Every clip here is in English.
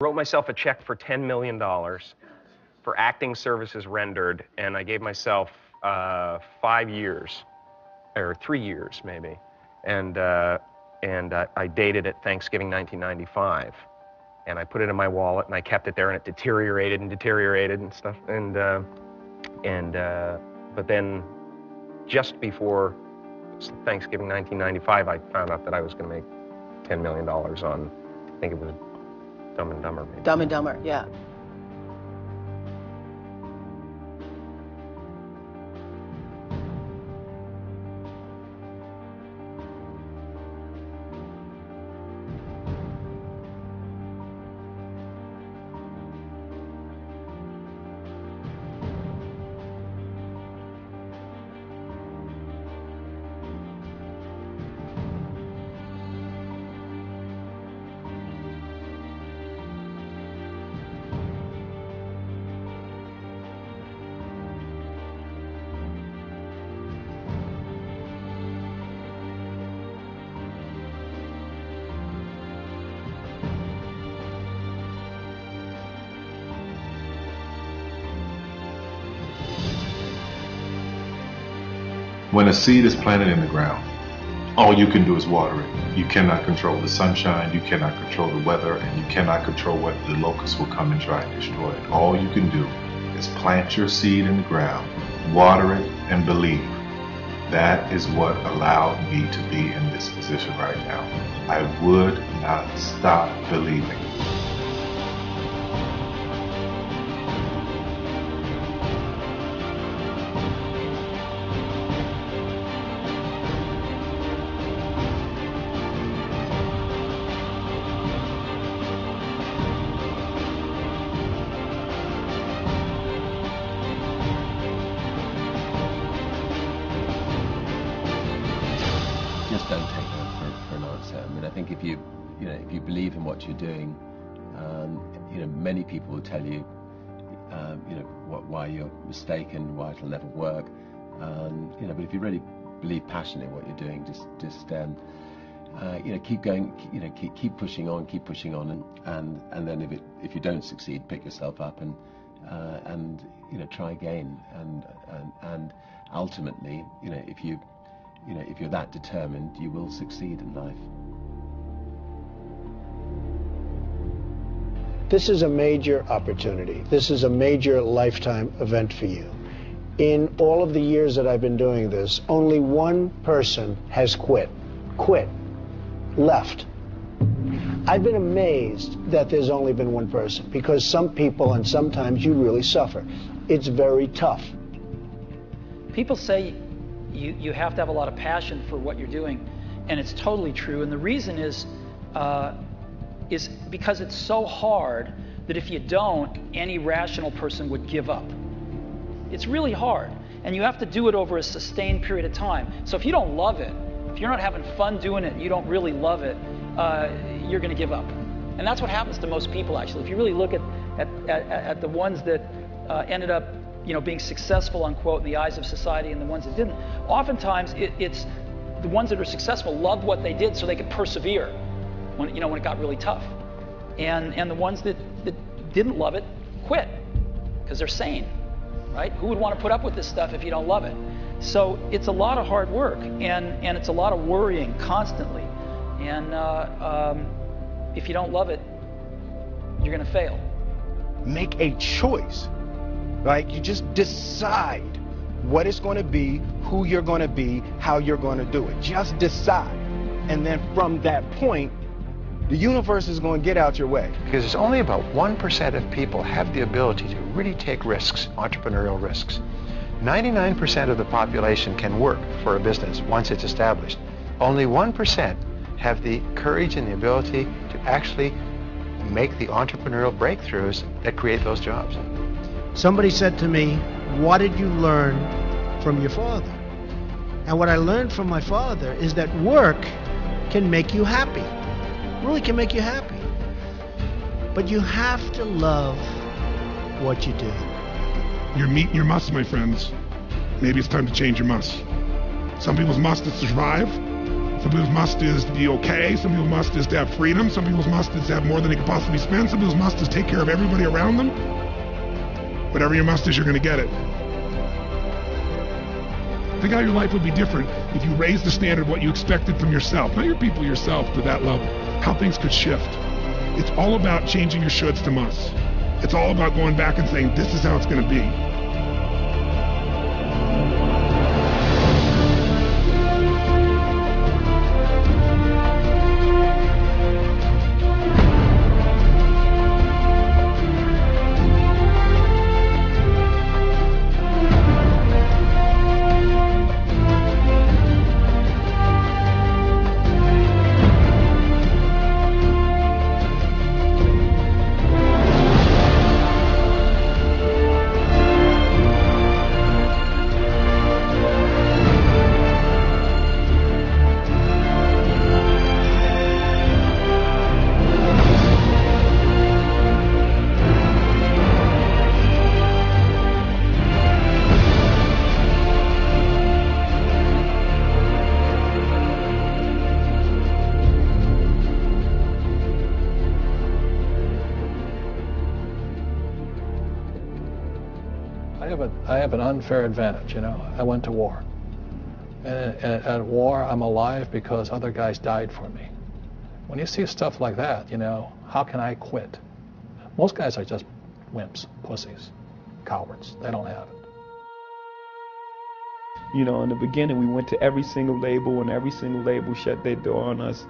Wrote myself a check for $10 million for acting services rendered, and I gave myself 5 years, or 3 years maybe, and I dated it Thanksgiving 1995, and I put it in my wallet, and I kept it there, and it deteriorated and stuff, but then just before Thanksgiving 1995, I found out that I was going to make $10 million on, I think it was Dumb and Dumber, maybe. Dumb and Dumber, yeah. When a seed is planted in the ground, all you can do is water it. You cannot control the sunshine, you cannot control the weather, and you cannot control whether the locusts will come and try and destroy it. All you can do is plant your seed in the ground, water it, and believe. That is what allowed me to be in this position right now. I would not stop believing. Just don't take that for an answer. I mean, I think if you believe in what you're doing, many people will tell you, why you're mistaken, why it'll never work. But if you really believe passionately in what you're doing, just keep going, keep pushing on, and then if you don't succeed, pick yourself up and try again, and ultimately, if you're that determined, you will succeed in life. This is a major opportunity. This is a major lifetime event for you. In all of the years that I've been doing this, only one person has quit, left. I've been amazed that there's only been one person, because some people, and sometimes you really suffer. It's very tough. People say you have to have a lot of passion for what you're doing, and it's totally true. And the reason is because it's so hard that if you don't, any rational person would give up. It's really hard, and you have to do it over a sustained period of time. So if you don't love it, if you're not having fun doing it, and you don't really love it, you're going to give up. And that's what happens to most people, actually. If you really look at the ones that ended up being successful, unquote, in the eyes of society, and the ones that didn't, oftentimes it's the ones that are successful loved what they did so they could persevere when it got really tough. And the ones that didn't love it quit because they're sane, right? Who would want to put up with this stuff if you don't love it? So it's a lot of hard work, and it's a lot of worrying constantly. And if you don't love it, you're going to fail. Make a choice. Like, you just decide what it's going to be, who you're going to be, how you're going to do it. Just decide. And then from that point, the universe is going to get out your way. Because it's only about 1% of people have the ability to really take risks, entrepreneurial risks. 99% of the population can work for a business once it's established. Only 1% have the courage and the ability to actually make the entrepreneurial breakthroughs that create those jobs. Somebody said to me, what did you learn from your father? And what I learned from my father is that work can make you happy. Really can make you happy. But you have to love what you do. You're meeting your must, my friends. Maybe it's time to change your must. Some people's must is to survive. Some people's must is to be okay. Some people's must is to have freedom. Some people's must is to have more than they could possibly spend. Some people's must is take care of everybody around them. Whatever your must is, you're going to get it. Think how your life would be different if you raised the standard of what you expected from yourself, not your people, yourself, to that level. How things could shift. It's all about changing your shoulds to musts. It's all about going back and saying, this is how it's going to be. I have an unfair advantage, you know. I went to war. And at war, I'm alive because other guys died for me. When you see stuff like that, you know, how can I quit? Most guys are just wimps, pussies, cowards. They don't have it. You know, in the beginning, we went to every single label, and every single label shut their door on us.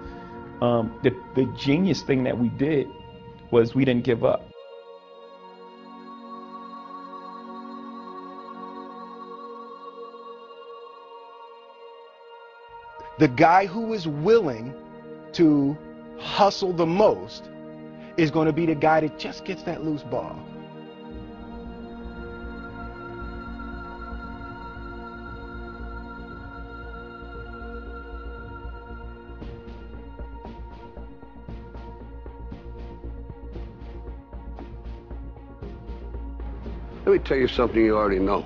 The genius thing that we did was we didn't give up. The guy who is willing to hustle the most is going to be the guy that just gets that loose ball. Let me tell you something you already know.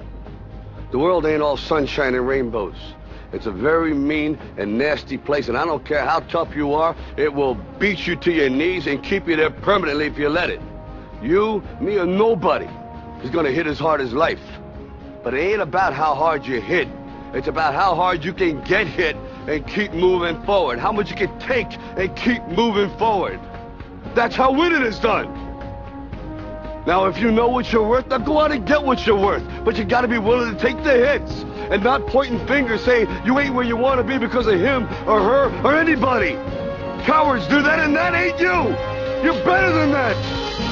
The world ain't all sunshine and rainbows. It's a very mean and nasty place, and I don't care how tough you are, it will beat you to your knees and keep you there permanently if you let it. You, me, or nobody is gonna hit as hard as life. But it ain't about how hard you hit. It's about how hard you can get hit and keep moving forward. How much you can take and keep moving forward. That's how winning is done. Now, if you know what you're worth, now go out and get what you're worth. But you gotta be willing to take the hits and not pointing fingers saying you ain't where you want to be because of him or her or anybody. Cowards do that, and that ain't you. You're better than that.